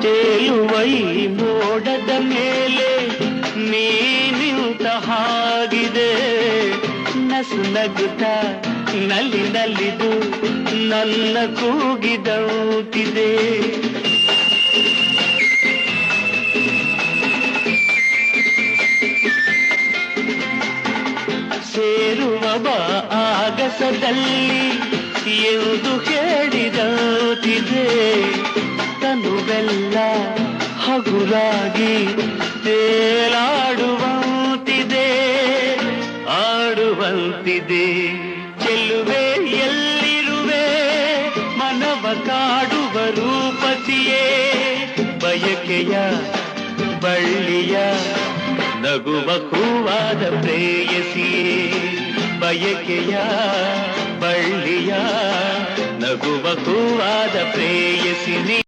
ತೇಲುವ ಈ ಮೋಡದ ಮೇಲೆ ನೀ ನಿಂತ ಹಾಗಿದೆ, ನಸು ನಗುತ್ತ ನಲ್ಲಿ ನಲಿದು ನನ್ನ ಕೂಗಿದಂತಿದೆ. ಸೇರುವ ಬಾ ಆಗಸದಲ್ಲಿ ಎಂದು ಹೇಳಿದಂತಿದೆ, ತನುವೆಲ್ಲ ಹಗುರಾಗಿ ತೇಲಾಡುವಂತಿದೆ, ಆಡುವಂತಿದೆ. ಚೆಲುವೆ ಎಲ್ಲಿರುವೆ ಮನವ ಕಾಡುವ ರೂಪತಿಯೇ, ಬಯಕೆಯ ಬಳ್ಳಿಯ ನಗುವ ಹೂವಾದ ಪ್ರೇಯಸಿಯೇ, ಬಯಕೆಯ ಬಳ್ಳಿಯ ನಗುವ ಹೂವಾದ ಪ್ರೇಯಸಿ.